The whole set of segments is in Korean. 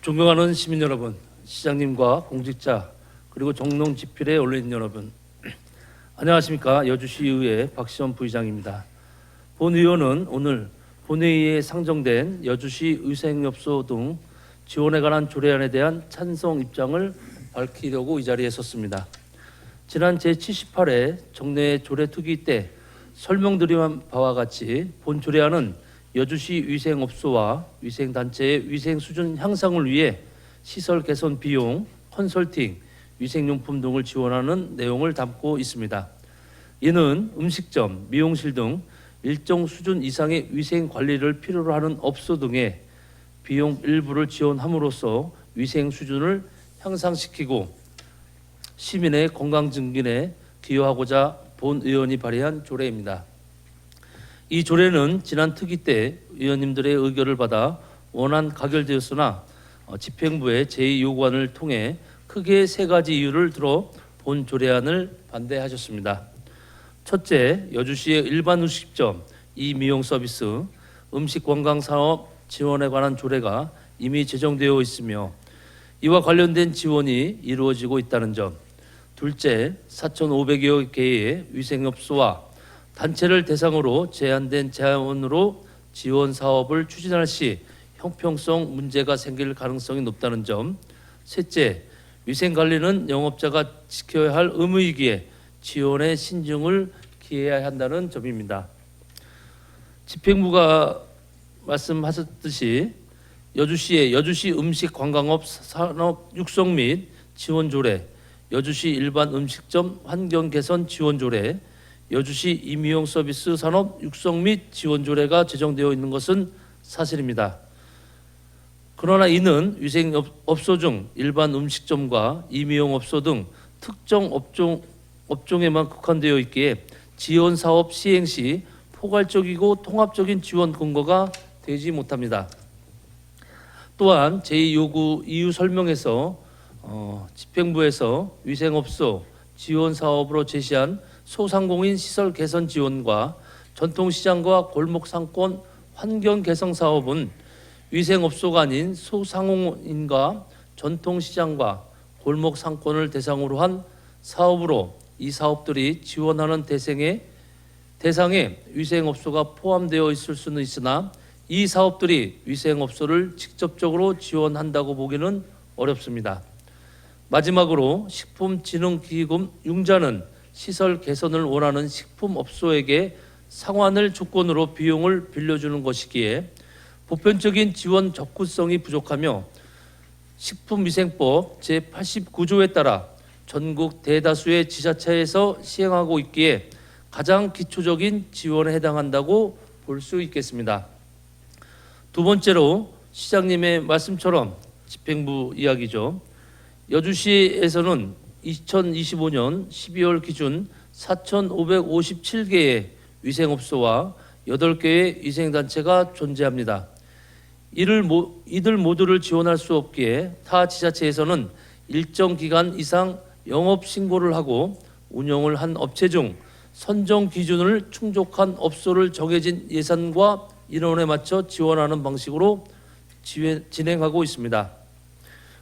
존경하는 시민 여러분, 시장님과 공직자 그리고 종농지필에 올려있는 여러분, 안녕하십니까. 여주시의회 박시원 부의장입니다. 본 의원은 오늘 본회의에 상정된 여주시 위생업소 등 지원에 관한 조례안에 대한 찬성 입장을 밝히려고 이 자리에 섰습니다. 지난 제78회 정례 조례특위 때 설명드린 바와 같이 본 조례안은 여주시 위생업소와 위생단체의 위생 수준 향상을 위해 시설 개선 비용, 컨설팅, 위생용품 등을 지원하는 내용을 담고 있습니다. 이는 음식점, 미용실 등 일정 수준 이상의 위생 관리를 필요로 하는 업소 등의 비용 일부를 지원함으로써 위생 수준을 향상시키고 시민의 건강 증진에 기여하고자 본 의원이 발의한 조례입니다. 이 조례는 지난 특위 때 의원님들의 의견을 받아 원안 가결되었으나 집행부의 제2요구안을 통해 크게 세 가지 이유를 들어 본 조례안을 반대하셨습니다. 첫째, 여주시의 일반 음식점, 미용 서비스, 음식관광산업 지원에 관한 조례가 이미 제정되어 있으며 이와 관련된 지원이 이루어지고 있다는 점. 둘째, 4,500여 개의 위생업소와 단체를 대상으로 제한된 자원으로 지원 사업을 추진할 시 형평성 문제가 생길 가능성이 높다는 점. 셋째, 위생관리는 영업자가 지켜야 할 의무이기에 지원의 신중을 기해야 한다는 점입니다. 집행부가 말씀하셨듯이 여주시의 여주시 음식관광업 산업 육성 및 지원 조례, 여주시 일반 음식점 환경 개선 지원 조례, 여주시 임미용 서비스 산업 육성 및 지원 조례가 제정되어 있는 것은 사실입니다. 그러나 이는 위생업소 중 일반 음식점과 임미용업소 등 특정 업종에만 국한되어 있기에 지원 사업 시행 시 포괄적이고 통합적인 지원 근거가 되지 못합니다. 또한 제2요구 이유 설명에서 집행부에서 위생업소 지원 사업으로 제시한 소상공인 시설 개선 지원과 전통시장과 골목상권 환경 개선 사업은 위생업소가 아닌 소상공인과 전통시장과 골목상권을 대상으로 한 사업으로 이 사업들이 지원하는 대상에 위생업소가 포함되어 있을 수는 있으나 이 사업들이 위생업소를 직접적으로 지원한다고 보기는 어렵습니다. 마지막으로 식품진흥기금 융자는 시설 개선을 원하는 식품업소에게 상환을 조건으로 비용을 빌려주는 것이기에 보편적인 지원 접근성이 부족하며 식품위생법 제89조에 따라 전국 대다수의 지자체에서 시행하고 있기에 가장 기초적인 지원에 해당한다고 볼 수 있겠습니다. 두 번째로 시장님의 말씀처럼 집행부 이야기죠. 여주시에서는 2025년 12월 기준 4,557개의 위생업소와 8개의 위생단체가 존재합니다. 이들 모두를 지원할 수 없기에 타 지자체에서는 일정 기간 이상 영업 신고를 하고 운영을 한 업체 중 선정 기준을 충족한 업소를 정해진 예산과 인원에 맞춰 지원하는 방식으로 진행하고 있습니다.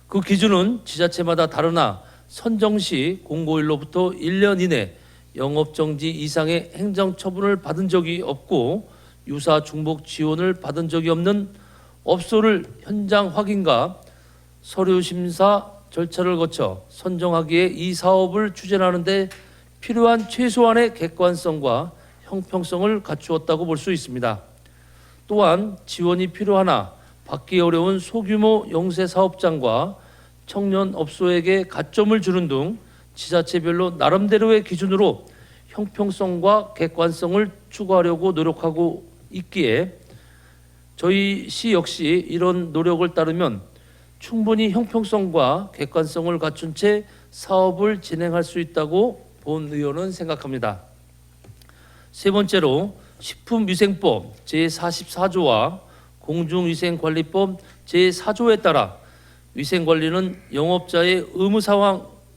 그 기준은 지자체마다 다르나 선정 시 공고일로부터 1년 이내 영업정지 이상의 행정처분을 받은 적이 없고 유사 중복 지원을 받은 적이 없는 업소를 현장 확인과 서류 심사 절차를 거쳐 선정하기에 이 사업을 추진하는 데 필요한 최소한의 객관성과 형평성을 갖추었다고 볼 수 있습니다. 또한 지원이 필요하나 받기 어려운 소규모 영세 사업장과 청년 업소에게 가점을 주는 등 지자체별로 나름대로의 기준으로 형평성과 객관성을 추구하려고 노력하고 있기에 저희 시 역시 이런 노력을 따르면 충분히 형평성과 객관성을 갖춘 채 사업을 진행할 수 있다고 본 의원은 생각합니다. 세 번째로 식품위생법 제44조와 공중위생관리법 제4조에 따라 위생관리는 영업자의 의무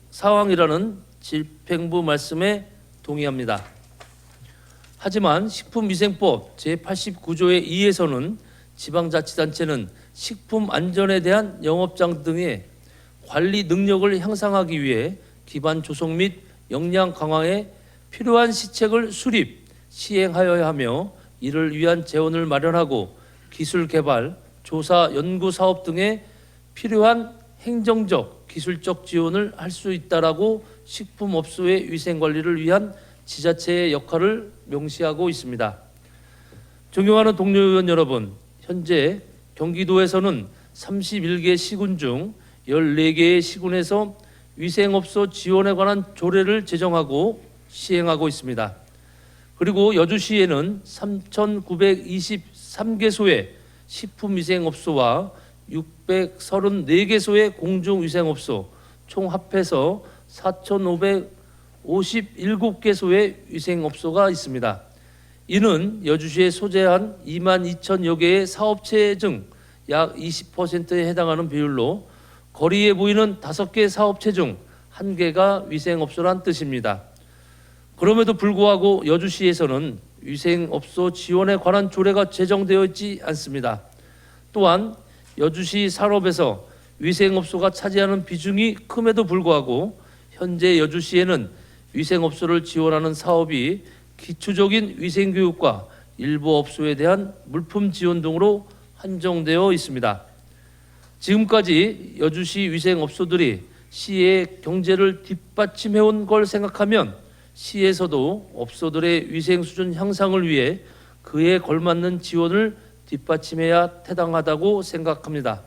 사항이라는 집행부 말씀에 동의합니다. 하지만 식품위생법 제89조의 2에서는 지방자치단체는 식품 안전에 대한 영업장 등의 관리 능력을 향상하기 위해 기반 조성 및 역량 강화에 필요한 시책을 수립, 시행하여야 하며 이를 위한 재원을 마련하고 기술 개발, 조사, 연구 사업 등에 필요한 행정적, 기술적 지원을 할 수 있다라고 식품업소의 위생 관리를 위한 지자체의 역할을 명시하고 있습니다. 존경하는 동료 의원 여러분, 현재 경기도에서는 31개 시군 중 14개의 시군에서 위생업소 지원에 관한 조례를 제정하고 시행하고 있습니다. 그리고 여주시에는 3,923개소의 식품위생업소와 634개소의 공중위생업소 총 합해서 4,557개소의 위생업소가 있습니다. 이는 여주시에 소재한 22,000여 개의 사업체 중 약 20%에 해당하는 비율로 거리에 보이는 5개 사업체 중 1개가 위생업소란 뜻입니다. 그럼에도 불구하고 여주시에서는 위생업소 지원에 관한 조례가 제정되어 있지 않습니다. 또한 여주시 산업에서 위생업소가 차지하는 비중이 큼에도 불구하고 현재 여주시에는 위생업소를 지원하는 사업이 기초적인 위생교육과 일부 업소에 대한 물품 지원 등으로 한정되어 있습니다. 지금까지 여주시 위생업소들이 시의 경제를 뒷받침해온 걸 생각하면 시에서도 업소들의 위생 수준 향상을 위해 그에 걸맞는 지원을 뒷받침해야 타당하다고 생각합니다.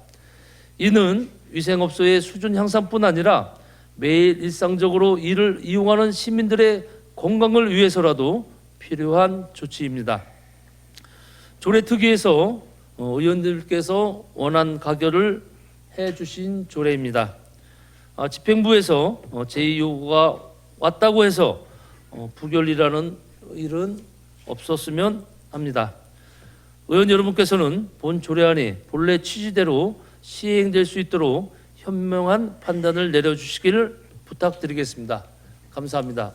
이는 위생업소의 수준 향상뿐 아니라 매일 일상적으로 이를 이용하는 시민들의 건강을 위해서라도 필요한 조치입니다. 조례 특위에서 의원들께서 원안 가결을 해주신 조례입니다. 집행부에서 제2요구가 왔다고 해서 부결이라는 일은 없었으면 합니다. 의원 여러분께서는 본 조례안이 본래 취지대로 시행될 수 있도록 현명한 판단을 내려주시기를 부탁드리겠습니다. 감사합니다.